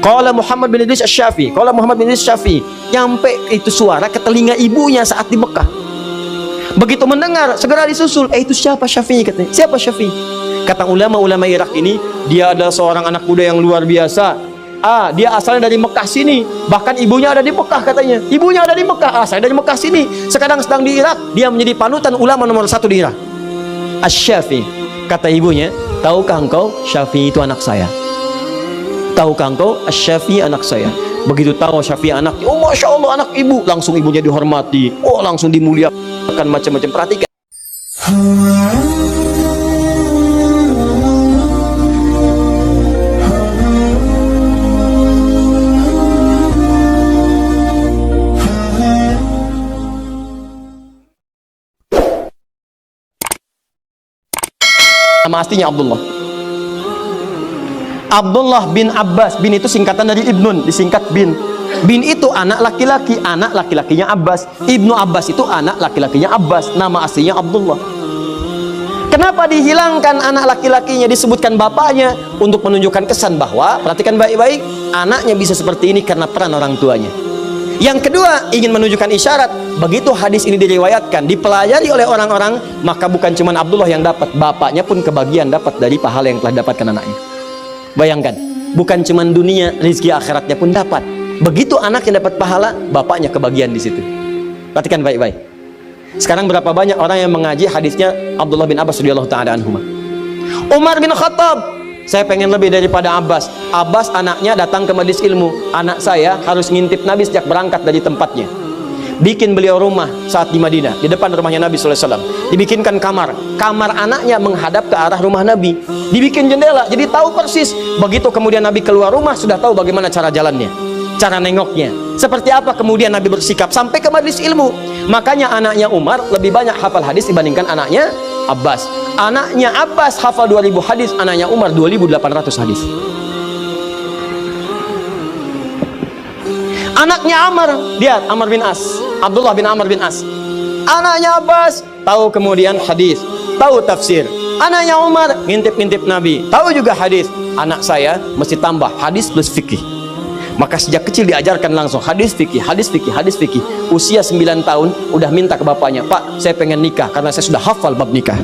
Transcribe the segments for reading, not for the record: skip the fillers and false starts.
Qala Muhammad bin Idris Asy-Syafi'i, qala Muhammad bin Idris Asy-Syafi'i, nyampe itu suara ke telinga ibunya saat di Mekah. Begitu mendengar, segera disusul, itu siapa Syafi'i katanya? Siapa Syafi'i? Kata ulama-ulama Irak ini, dia adalah seorang anak muda yang luar biasa. Dia asalnya dari Mekah sini, bahkan ibunya ada di Mekah katanya. Ibunya ada di Mekah, asalnya dari Mekah sini. Sekarang sedang di Irak, dia menjadi panutan ulama nomor 1 di Irak. Asy-Syafi'i, kata ibunya, tahukah engkau Syafi'i itu anak saya? Tahukah engkau Asy-Syafi'i anak saya? Begitu tahu Syafi'i anaknya, oh masya Allah anak ibu, langsung ibunya dihormati, oh langsung dimuliakan macam-macam. Perhatikan. Nama aslinya Abdullah bin Abbas. Bin itu singkatan dari Ibnun, disingkat bin. Bin itu anak laki-laki, anak laki-lakinya Abbas. Ibnu Abbas itu anak laki-lakinya Abbas. Nama aslinya Abdullah. Kenapa dihilangkan anak laki-lakinya, disebutkan bapaknya? Untuk menunjukkan kesan bahwa, perhatikan baik-baik, anaknya bisa seperti ini karena peran orang tuanya. Yang kedua, ingin menunjukkan isyarat, begitu hadis ini diriwayatkan, dipelajari oleh orang-orang, maka bukan cuma Abdullah yang dapat, bapaknya pun kebagian dapat dari pahala yang telah dapatkan anaknya. Bayangkan, bukan cuma dunia, rezeki akhiratnya pun dapat. Begitu anaknya dapat pahala, bapaknya kebagian di situ. Perhatikan baik-baik. Sekarang berapa banyak orang yang mengaji hadisnya Abdullah bin Abbas radhiyallahu ta'ala anhuma. Umar bin Khattab, saya pengen lebih daripada Abbas. Abbas anaknya datang ke majelis ilmu, anak saya harus ngintip Nabi sejak berangkat dari tempatnya. Bikin beliau rumah saat di Madinah, di depan rumahnya Nabi SAW. Dibikinkan kamar anaknya menghadap ke arah rumah Nabi. Dibikin jendela, jadi tahu persis. Begitu kemudian Nabi keluar rumah, sudah tahu bagaimana cara jalannya, cara nengoknya, seperti apa kemudian Nabi bersikap sampai ke majelis ilmu. Makanya anaknya Umar lebih banyak hafal hadis dibandingkan anaknya Abbas. Anaknya Abbas hafal 2000 hadis, anaknya Umar 2800 hadis. Anaknya Amr bin As, Abdullah bin Amr bin As. Anaknya Abbas tahu kemudian hadis, tahu tafsir. Anaknya Umar ngintip-ngintip Nabi, tahu juga hadis. Anak saya mesti tambah hadis plus fikih. Maka sejak kecil diajarkan langsung hadis fikih, hadis fikih, hadis fikih. Usia 9 tahun udah minta ke bapaknya, "Pak, saya pengen nikah karena saya sudah hafal bab nikah."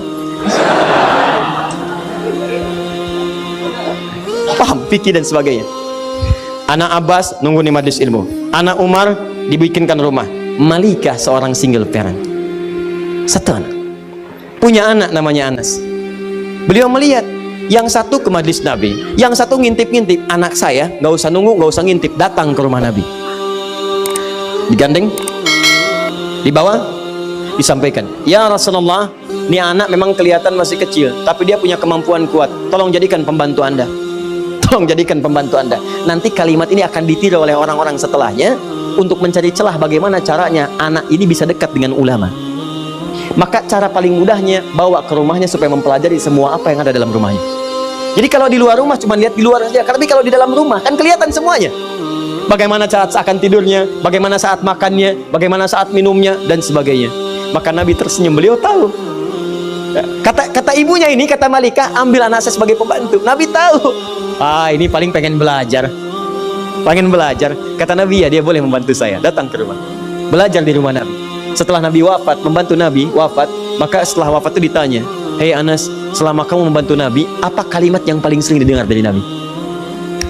Paham fikih dan sebagainya. Anak Abbas nunggu di majelis ilmu. Anak Umar dibikinkan rumah. Malikah seorang single parent. Satu anak. Punya anak namanya Anas. Beliau melihat yang satu ke majelis Nabi, yang satu ngintip-ngintip. Anak saya nggak usah nunggu, nggak usah ngintip, datang ke rumah Nabi. Digandeng, dibawa, disampaikan, "Ya Rasulullah, ini anak memang kelihatan masih kecil, tapi dia punya kemampuan kuat. Tolong jadikan pembantu Anda. Tolong jadikan pembantu Anda. Nanti kalimat ini akan ditiru oleh orang-orang setelahnya untuk mencari celah bagaimana caranya anak ini bisa dekat dengan ulama. Maka cara paling mudahnya bawa ke rumahnya supaya mempelajari semua apa yang ada dalam rumahnya. Jadi kalau di luar rumah cuma lihat di luar saja, tapi kalau di dalam rumah kan kelihatan semuanya. Bagaimana saat akan tidurnya, bagaimana saat makannya, bagaimana saat minumnya dan sebagainya." Maka Nabi tersenyum, beliau tahu. Kata ibunya ini, kata Malikah, "Ambil anak saya sebagai pembantu." Nabi tahu. Ini paling pengen belajar. Pengen belajar. Kata Nabi, "Ya, dia boleh membantu saya." Datang ke rumah. Belajar di rumah Nabi. Setelah Nabi wafat, membantu Nabi wafat, maka setelah wafat itu ditanya, "Hei Anas, selama kamu membantu Nabi, apa kalimat yang paling sering didengar dari Nabi?"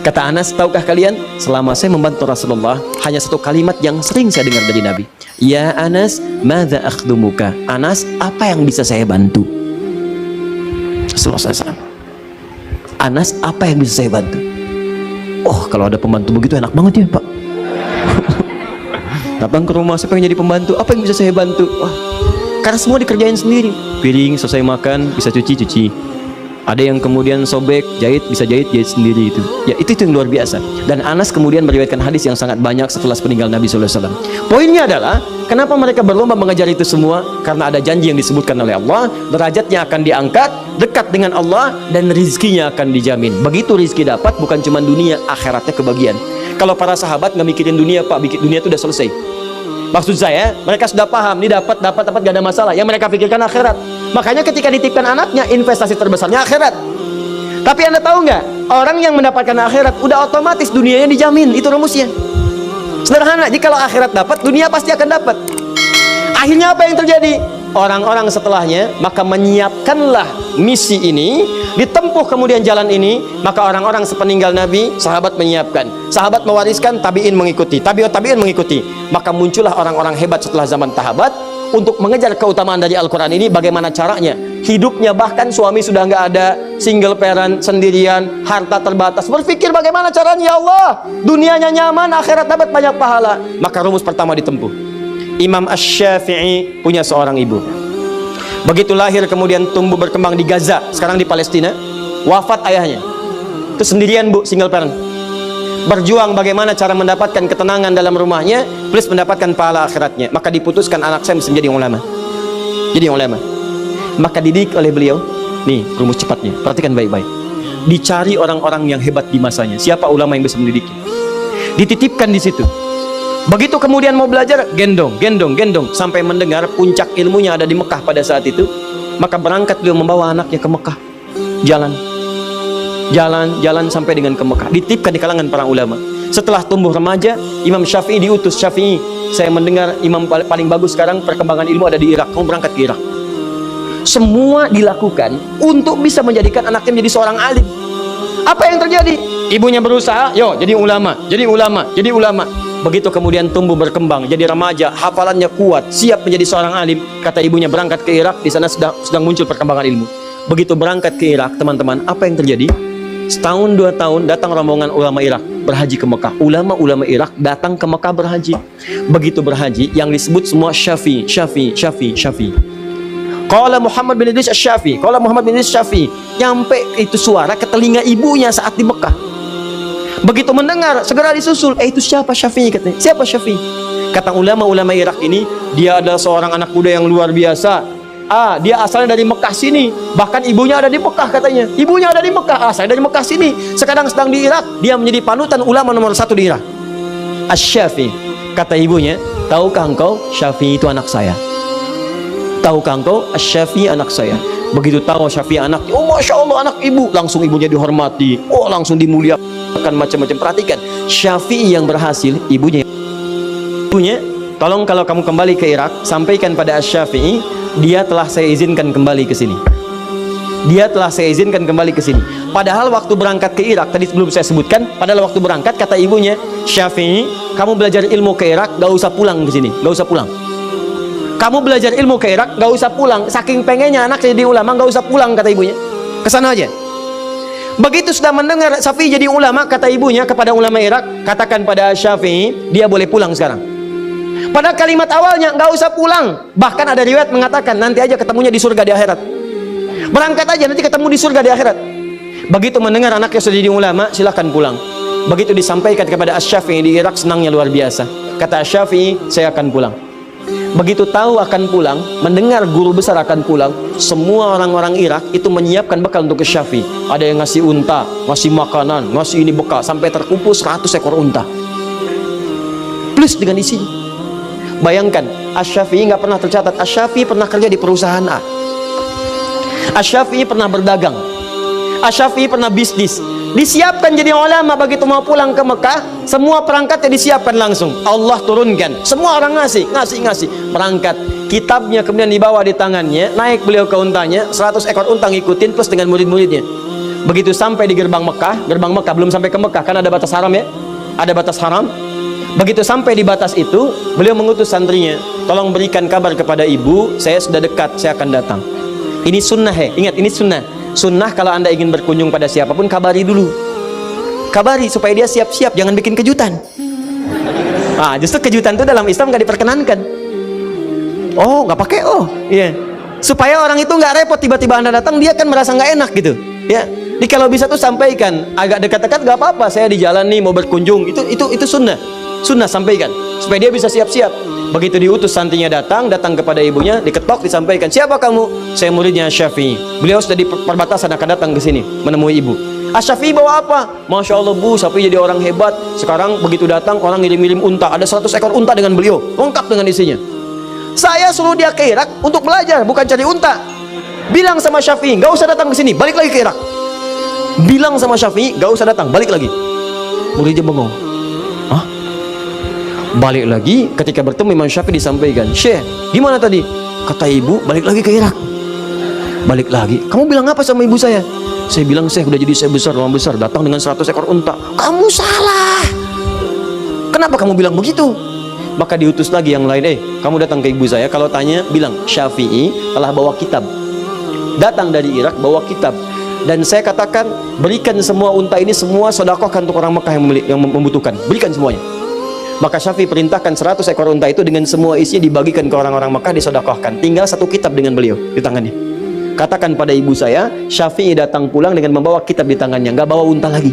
Kata Anas, "Tahukah kalian, selama saya membantu Rasulullah, hanya satu kalimat yang sering saya dengar dari Nabi. Ya Anas, madza akhdumuka?" Anas, apa yang bisa saya bantu? Rasulullah SAW. Anas, apa yang bisa saya bantu? Oh, kalau ada pembantu begitu enak banget ya Pak. Datang ke rumah, saya pengen jadi pembantu, apa yang bisa saya bantu? Wah, karena semua dikerjain sendiri. Piring selesai makan, bisa cuci. Ada yang kemudian sobek, jahit, bisa jahit sendiri itu. Ya, itu yang luar biasa. Dan Anas kemudian meriwayatkan hadis yang sangat banyak setelah peninggal Nabi SAW. Poinnya adalah, kenapa mereka berlomba mengajar itu semua? Karena ada janji yang disebutkan oleh Allah, derajatnya akan diangkat, dekat dengan Allah, dan rizkinya akan dijamin. Begitu rizki dapat, bukan cuma dunia, akhiratnya kebagian. Kalau para sahabat nggak mikirin dunia, Pak, dunia itu udah selesai. Maksud saya, mereka sudah paham, ini dapat gak ada masalah. Yang mereka pikirkan akhirat. Makanya ketika dititipkan anaknya, investasi terbesarnya akhirat. Tapi Anda tahu nggak, Orang yang mendapatkan akhirat udah otomatis dunianya dijamin. Itu rumusnya. Sederhana, jikalau akhirat dapat, dunia pasti akan dapat. Akhirnya apa yang terjadi? Orang-orang setelahnya maka menyiapkanlah misi ini, ditempuh kemudian jalan ini, maka orang-orang sepeninggal Nabi, sahabat menyiapkan, sahabat mewariskan, tabi'in mengikuti, tabi'in mengikuti, maka muncullah orang-orang hebat setelah zaman sahabat untuk mengejar keutamaan dari Al-Quran ini. Bagaimana caranya? Hidupnya bahkan suami sudah nggak ada, single parent, sendirian, harta terbatas, berpikir bagaimana caranya, ya Allah, dunianya nyaman, akhirat dapat banyak pahala. Maka rumus pertama ditempuh. Imam Asy-Syafi'i punya seorang ibu. Begitu lahir kemudian tumbuh berkembang di Gaza, sekarang di Palestina. Wafat ayahnya. Itu sendirian bu, single parent. Berjuang bagaimana cara mendapatkan ketenangan dalam rumahnya, plus mendapatkan pahala akhiratnya. Maka diputuskan anak saya mesti menjadi ulama. Jadi ulama. Maka dididik oleh beliau. Nih rumus cepatnya, perhatikan baik-baik. Dicari orang-orang yang hebat di masanya. Siapa ulama yang bisa mendidiknya? Dititipkan di situ. Begitu kemudian mau belajar, gendong sampai mendengar puncak ilmunya ada di Mekah pada saat itu. Maka berangkat beliau membawa anaknya ke Mekah. Jalan sampai dengan ke Mekah. Dititipkan di kalangan para ulama. Setelah tumbuh remaja, Imam Syafi'i diutus. Syafi'i, saya mendengar imam paling bagus sekarang perkembangan ilmu ada di Irak. Kamu berangkat ke Irak. Semua dilakukan untuk bisa menjadikan anaknya menjadi seorang alim. Apa yang terjadi? Ibunya berusaha, yo jadi ulama. Begitu kemudian tumbuh berkembang, jadi remaja, hafalannya kuat, siap menjadi seorang alim. Kata ibunya berangkat ke Irak, di sana sedang muncul perkembangan ilmu. Begitu berangkat ke Irak, teman-teman, apa yang terjadi? Setahun 2 tahun datang rombongan ulama Irak berhaji ke Mekah. Ulama-ulama Irak datang ke Mekah berhaji. Begitu berhaji, yang disebut semua Syafi'i. Qala Muhammad bin Idris Asy-Syafi'i. Nyampe itu suara ke telinga ibunya saat di Mekah. Begitu mendengar, segera disusul. Itu siapa Syafi'i katanya? Siapa Syafi'i? Kata ulama-ulama Irak ini, dia adalah seorang anak muda yang luar biasa. Dia asalnya dari Mekah sini. Bahkan ibunya ada di Mekah katanya. Ibunya ada di Mekah, saya dari Mekah sini. Sekarang sedang di Irak. Dia menjadi panutan ulama nomor 1 di Irak. Asy-Syafi'i. Kata ibunya, tahukah engkau Syafi'i itu anak saya? Tahukah engkau Asy-Syafi'i anak saya? Begitu tahu Syafi'i anaknya, oh Masya Allah anak ibu. Langsung ibunya dihormati. Oh langsung dimuliakan. Macam-macam. Perhatikan, Syafi'i yang berhasil, ibunya, tolong kalau kamu kembali ke Irak, sampaikan pada Asy-Syafi'i, dia telah saya izinkan kembali ke sini. Padahal waktu berangkat ke Irak, tadi sebelum saya sebutkan, padahal waktu berangkat kata ibunya, Syafi'i, kamu belajar ilmu ke Irak, gak usah pulang ke sini, gak usah pulang. Kamu belajar ilmu ke Irak, gak usah pulang. Saking pengennya anak jadi ulama, gak usah pulang kata ibunya. Kesana aja. Begitu sudah mendengar Syafi'i jadi ulama, kata ibunya kepada ulama Irak, katakan pada Syafi'i, dia boleh pulang sekarang. Pada kalimat awalnya, nggak usah pulang. Bahkan ada riwayat mengatakan, nanti aja ketemunya di surga di akhirat. Berangkat aja, nanti ketemu di surga di akhirat. Begitu mendengar anaknya sudah jadi ulama, silahkan pulang. Begitu disampaikan kepada Asy-Syafi'i di Irak, senangnya luar biasa. Kata Asy-Syafi'i, saya akan pulang. Begitu tahu akan pulang, mendengar guru besar akan pulang, semua orang-orang Irak itu menyiapkan bekal untuk ke Syafi'i. Ada yang ngasih unta, ngasih makanan, ngasih ini bekal, sampai terkumpul 100 ekor unta. Plus dengan isinya. Bayangkan, Asy-Syafi'i nggak pernah tercatat. Asy-Syafi'i pernah kerja di perusahaan A. Asy-Syafi'i pernah berdagang. Asy-Syafi'i pernah bisnis. Disiapkan jadi ulama. Begitu mau pulang ke Mekah, semua perangkatnya disiapkan langsung. Allah turunkan, semua orang ngasih perangkat. Kitabnya kemudian dibawa di tangannya, naik beliau ke untanya, 100 ekor unta ngikutin plus dengan murid-muridnya. Begitu sampai di gerbang Mekah belum sampai ke Mekah, kan ada batas haram ya, ada batas haram. Begitu sampai di batas itu, beliau mengutus santrinya, tolong berikan kabar kepada ibu, saya sudah dekat, saya akan datang. Ini sunnah ya, ingat ini sunnah. Sunnah kalau anda ingin berkunjung pada siapapun, kabari dulu. Kabari supaya dia siap-siap, jangan bikin kejutan. Justru kejutan itu dalam Islam nggak diperkenankan. Oh, nggak pakai iya. Supaya orang itu nggak repot, tiba-tiba anda datang, dia kan merasa nggak enak gitu. Ya, jadi kalau bisa tuh sampaikan, agak dekat-dekat nggak apa-apa. Saya di jalan nih mau berkunjung, itu sunnah. Sunnah sampaikan supaya dia bisa siap-siap. Begitu diutus santrinya datang kepada ibunya, diketok, disampaikan, siapa kamu? Saya muridnya Syafi'i. Beliau sudah di perbatasan akan datang ke sini menemui ibu. Syafi'i bawa apa? Masya Allah bu, Syafi'i jadi orang hebat. Sekarang begitu datang orang ngirim-ngirim unta, ada 100 ekor unta dengan beliau, lengkap dengan isinya. Saya suruh dia ke Irak untuk belajar, bukan cari unta. Bilang sama Syafi'i, nggak usah datang ke sini, balik lagi ke Irak. Bilang sama Syafi'i, gak usah datang, balik lagi. Muridnya bengong. Hah? Balik lagi, ketika bertemu Imam Syafi'i disampaikan, Syekh, gimana tadi? Kata ibu, balik lagi ke Irak. Balik lagi. Kamu bilang apa sama ibu saya? Saya bilang, Syekh udah jadi saya besar, ulama besar, datang dengan 100 ekor unta. Kamu salah. Kenapa kamu bilang begitu? Maka diutus lagi yang lain, kamu datang ke ibu saya, kalau tanya, bilang, Syafi'i telah bawa kitab. Datang dari Irak, bawa kitab. Dan saya katakan, berikan semua unta ini, semua sedekahkan untuk orang Mekah yang membutuhkan. Berikan semuanya. Maka Syafi'i perintahkan 100 ekor unta itu dengan semua isinya dibagikan ke orang-orang Mekah, disedekahkan. Tinggal satu kitab dengan beliau di tangannya. Katakan pada ibu saya, Syafi'i datang pulang dengan membawa kitab di tangannya, nggak bawa unta lagi.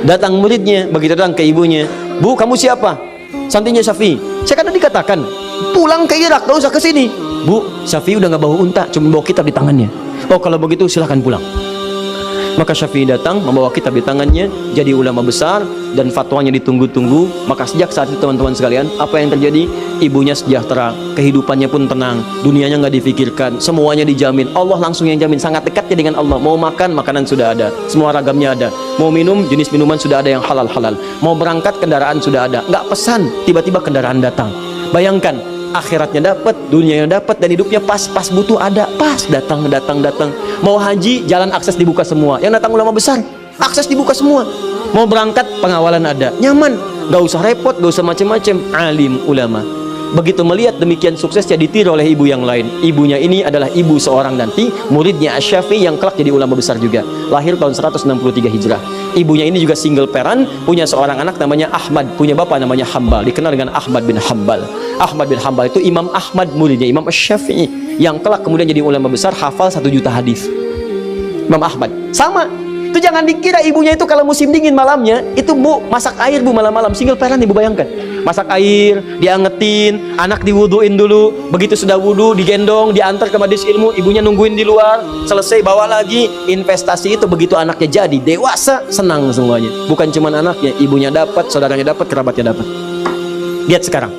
Datang muridnya, begitu datang ke ibunya, Bu, kamu siapa? Santrinya Syafi'i. Saya kan tadi katakan, pulang ke Irak, gak usah ke sini. Bu, Syafi'i udah nggak bawa unta, cuma bawa kitab di tangannya. Oh, kalau begitu silahkan pulang. Maka Syafi'i datang membawa kitab di tangannya, jadi ulama besar dan fatwanya ditunggu-tunggu. Maka sejak saat itu teman-teman sekalian, apa yang terjadi? Ibunya sejahtera, kehidupannya pun tenang, dunianya nggak difikirkan, semuanya dijamin. Allah langsung yang jamin, sangat dekatnya dengan Allah. Mau makan, makanan sudah ada, semua ragamnya ada. Mau minum, jenis minuman sudah ada yang halal-halal. Mau berangkat, kendaraan sudah ada. Nggak pesan, tiba-tiba kendaraan datang. Bayangkan, akhiratnya dapat, dunianya dapat, dan hidupnya pas butuh ada, pas datang. Mau haji, jalan akses dibuka semua. Yang datang ulama besar, akses dibuka semua. Mau berangkat, pengawalan ada, nyaman, gak usah repot, gak usah macam-macam. Alim ulama. Begitu melihat demikian suksesnya, ditiru oleh ibu yang lain. Ibunya ini adalah ibu seorang nanti muridnya Asy-Syafi'i yang kelak jadi ulama besar juga. Lahir tahun 163 Hijrah. Ibunya ini juga single parent, punya seorang anak namanya Ahmad, punya bapak namanya Hambal, dikenal dengan Ahmad bin Hambal. Ahmad bin Hambal itu Imam Ahmad muridnya Imam Asy-Syafi'i yang kelak kemudian jadi ulama besar, hafal 1 juta hadis. Imam Ahmad sama. Itu jangan dikira ibunya itu kalau musim dingin malamnya itu Bu masak air Bu malam-malam, single parent ibu bayangkan. Masak air, diangetin, anak diwuduin dulu, begitu sudah wudu digendong, diantar ke majelis ilmu, ibunya nungguin di luar, selesai bawa lagi. Investasi itu begitu anaknya jadi dewasa, senang semuanya. Bukan cuma anaknya, ibunya dapat, saudaranya dapat, kerabatnya dapat. Lihat sekarang.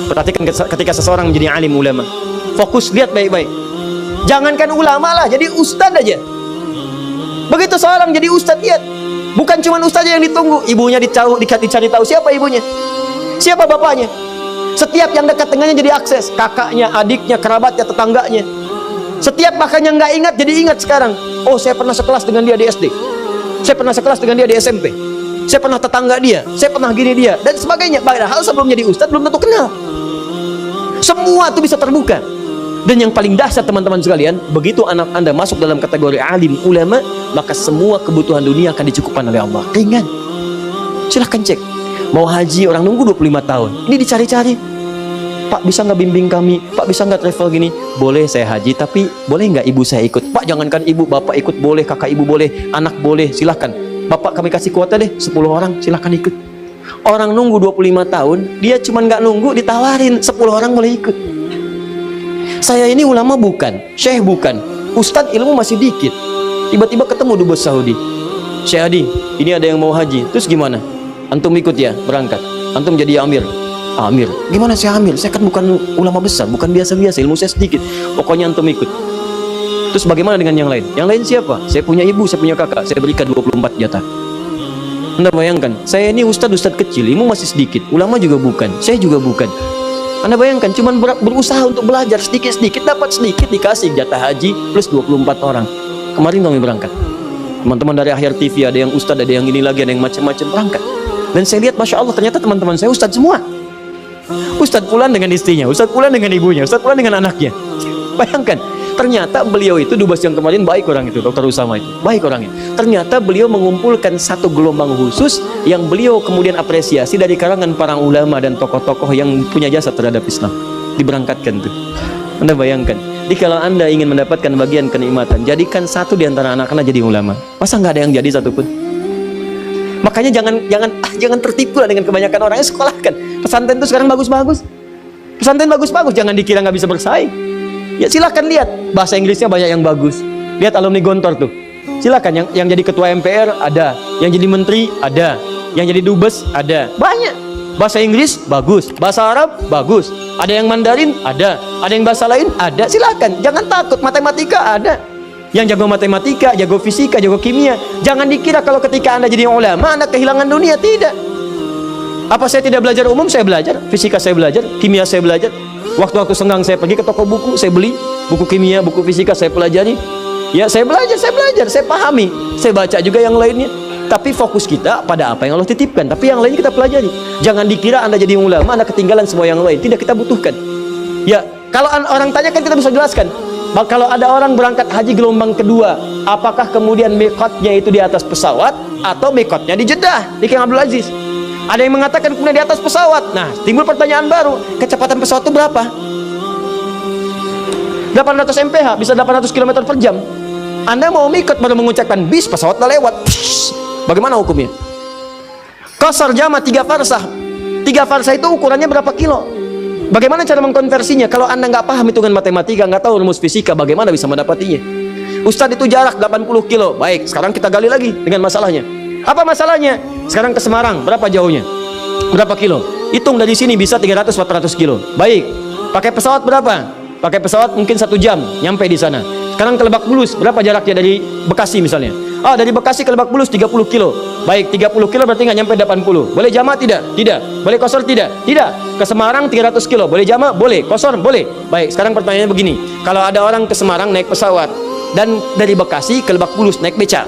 Perhatikan ketika seseorang menjadi alim ulama. Fokus, lihat baik-baik. Jangankan ulama lah, jadi ustadz aja. Begitu seorang jadi ustadz, lihat. Bukan cuma ustadz yang ditunggu, ibunya dicari tahu siapa ibunya, siapa bapaknya. Setiap yang dekat dengannya jadi akses, kakaknya, adiknya, kerabatnya, tetangganya. Setiap makanya nggak ingat jadi ingat sekarang. Oh, saya pernah sekelas dengan dia di SD, saya pernah sekelas dengan dia di SMP, saya pernah tetangga dia, saya pernah gini dia, dan sebagainya. Padahal sebelum jadi ustadz belum tentu kenal. Semua itu bisa terbuka. Dan yang paling dahsyat teman-teman sekalian, begitu anak Anda masuk dalam kategori alim ulama, maka semua kebutuhan dunia akan dicukupkan oleh Allah. Ringan. Silahkan cek. Mau haji, orang nunggu 25 tahun. Ini dicari-cari. Pak, bisa nggak bimbing kami? Pak, bisa nggak travel gini? Boleh saya haji, tapi boleh nggak ibu saya ikut? Pak, jangankan ibu, bapak ikut boleh, kakak ibu boleh, anak boleh, silahkan. Bapak kami kasih kuota deh, 10 orang, silahkan ikut. Orang nunggu 25 tahun, dia cuma nggak nunggu, ditawarin 10 orang boleh ikut. Saya ini ulama bukan, syekh bukan, ustadz ilmu masih dikit. Tiba-tiba ketemu dubes Saudi. Syekh Adi, ini ada yang mau haji, terus gimana? Antum ikut ya, berangkat. Antum jadi amir. Amir, gimana saya amir? Saya kan bukan ulama besar, bukan biasa-biasa, ilmu saya sedikit. Pokoknya antum ikut. Terus bagaimana dengan yang lain? Yang lain siapa? Saya punya ibu, saya punya kakak, saya berikan 24 jatah. Anda bayangkan, saya ini ustadz kecil, ilmu masih sedikit, ulama juga bukan, saya juga bukan. Anda bayangkan, cuma berusaha untuk belajar sedikit-sedikit, dapat sedikit, dikasih jatah haji plus 24 orang. Kemarin kami berangkat. Teman-teman dari Akhir TV, ada yang ustadz, ada yang ini lagi, ada yang macam-macam berangkat. Dan saya lihat, Masya Allah, ternyata teman-teman saya ustadz semua. Ustadz Fulan dengan istrinya, Ustadz Fulan dengan ibunya, Ustadz Fulan dengan anaknya. Bayangkan, ternyata beliau itu, dubes yang kemarin baik orang itu, Dr. Usama itu, baik orangnya. Ternyata beliau mengumpulkan satu gelombang khusus yang beliau kemudian apresiasi dari kalangan para ulama dan tokoh-tokoh yang punya jasa terhadap Islam. Diberangkatkan tuh. Anda bayangkan, jadi kalau Anda ingin mendapatkan bagian kenikmatan, jadikan satu di antara anak Anda jadi ulama. Masa nggak ada yang jadi satupun? Makanya jangan tertipu lah dengan kebanyakan orang yang sekolahkan. Pesantren itu sekarang bagus-bagus. Pesantren bagus-bagus, jangan dikira nggak bisa bersaing. Ya silakan lihat, bahasa Inggrisnya banyak yang bagus. Lihat alumni Gontor tuh. Silakan yang jadi ketua MPR ada, yang jadi menteri ada, yang jadi dubes ada. Banyak. Bahasa Inggris bagus, bahasa Arab bagus. Ada yang Mandarin ada yang bahasa lain ada. Silakan, jangan takut, matematika ada. Yang jago matematika, jago fisika, jago kimia. Jangan dikira kalau ketika Anda jadi ulama, Anda kehilangan dunia. Tidak. Apa saya tidak belajar umum? Saya belajar. Fisika saya belajar, kimia saya belajar. Waktu-waktu senggang saya pergi ke toko buku, saya beli buku kimia, buku fisika, saya pelajari. Ya, saya belajar, saya pahami. Saya baca juga yang lainnya. Tapi fokus kita pada apa yang Allah titipkan. Tapi yang lain kita pelajari. Jangan dikira Anda jadi ulama, Anda ketinggalan semua yang lain. Tidak, kita butuhkan. Ya, kalau orang tanya kan kita bisa jelaskan. Kalau ada orang berangkat haji gelombang kedua, apakah kemudian mikotnya itu di atas pesawat atau mikotnya di Jeddah, di King Abdul Aziz? Ada yang mengatakan kemudian di atas pesawat. Nah, timbul pertanyaan baru, kecepatan pesawat itu berapa? 800 mph, bisa 800 km per jam. Anda mau mikot baru mengucapkan bis, pesawat udah lewat. Bagaimana hukumnya? Qasar jama 3 farsah. 3 farsah itu ukurannya berapa kilo? Bagaimana cara mengkonversinya? Kalau Anda nggak paham hitungan matematika, nggak tahu rumus fisika, bagaimana bisa mendapatinya? Ustadz, itu jarak 80 kilo. Baik, sekarang kita gali lagi dengan masalahnya. Apa masalahnya? Sekarang ke Semarang, berapa jauhnya? Berapa kilo? Hitung dari sini bisa 300-400 kilo. Baik, pakai pesawat berapa? Pakai pesawat mungkin 1 jam nyampe di sana. Sekarang ke Lebak Bulus, berapa jaraknya dari Bekasi misalnya? Dari Bekasi ke Lebak Bulus 30 kilo. Baik, 30 kilo berarti nggak nyampe 80. Boleh jama tidak? Tidak. Boleh kosor tidak? Tidak. Ke Semarang 300 kilo. Boleh jama? Boleh. Kosor? Boleh. Baik, sekarang pertanyaannya begini. Kalau ada orang ke Semarang naik pesawat dan dari Bekasi ke Lebak Bulus naik beca.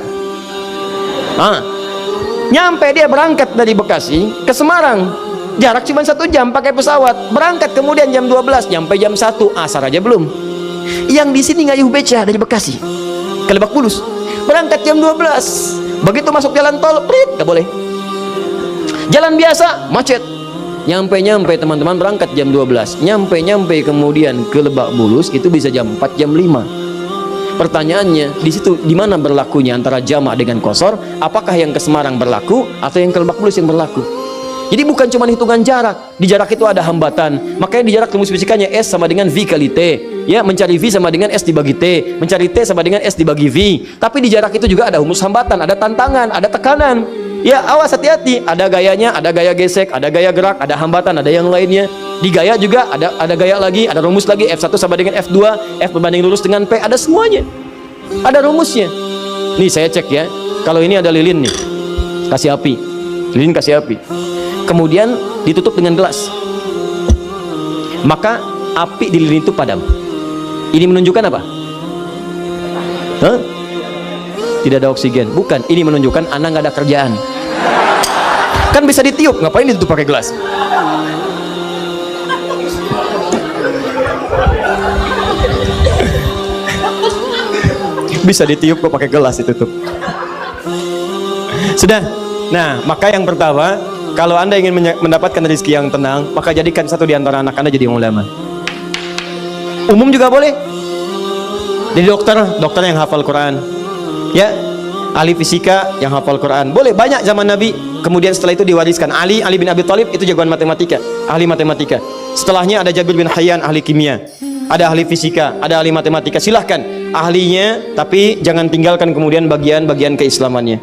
Nyampe dia berangkat dari Bekasi ke Semarang. Jarak cuma 1 jam pakai pesawat. Berangkat kemudian jam 12, nyampe jam 1, asar aja belum. Yang di sini ngayuh beca dari Bekasi ke Lebak Bulus. Berangkat jam 12. Begitu masuk jalan tol, prit, gak boleh. Jalan biasa, macet. Nyampe teman-teman berangkat jam 12. Nyampe kemudian ke Lebak Bulus itu bisa jam 4, jam 5. Pertanyaannya, di situ di mana berlakunya antara jamak dengan kosor? Apakah yang ke Semarang berlaku atau yang ke Lebak Bulus yang berlaku? Jadi bukan cuma hitungan jarak. Di jarak itu ada hambatan. Makanya di jarak rumus fisikanya S sama dengan V kali T. Ya, mencari V sama dengan S dibagi T. Mencari T sama dengan S dibagi V. Tapi di jarak itu juga ada rumus hambatan, ada tantangan, ada tekanan. Ya, awas, hati-hati. Ada gayanya, ada gaya gesek, ada gaya gerak, ada hambatan, ada yang lainnya. Di gaya juga ada gaya lagi, ada rumus lagi. F1 sama dengan F2, F berbanding lurus dengan P. Ada semuanya. Ada rumusnya. Nih saya cek ya. Kalau ini ada lilin nih. Kasih api. Lilin kasih api. Kemudian ditutup dengan gelas, maka api di lilin itu padam. Ini menunjukkan apa? Tidak ada oksigen. Bukan, ini menunjukkan Anda nggak ada kerjaan. Kan bisa ditiup, ngapain ditutup pakai gelas? Bisa ditiup kok pakai gelas ditutup. Sudah. Nah, maka yang pertama, kalau Anda ingin mendapatkan rezeki yang tenang, maka jadikan satu di antara anak Anda jadi ulama. Umum juga boleh. Jadi dokter yang hafal Quran. Ya, ahli fisika yang hafal Quran. Boleh, banyak zaman Nabi. Kemudian setelah itu diwariskan Ali bin Abi Thalib, itu jagoan matematika, ahli matematika. Setelahnya ada Jabir bin Hayyan, ahli kimia. Ada ahli fisika, ada ahli matematika. Silahkan ahlinya, tapi jangan tinggalkan kemudian bagian-bagian keislamannya.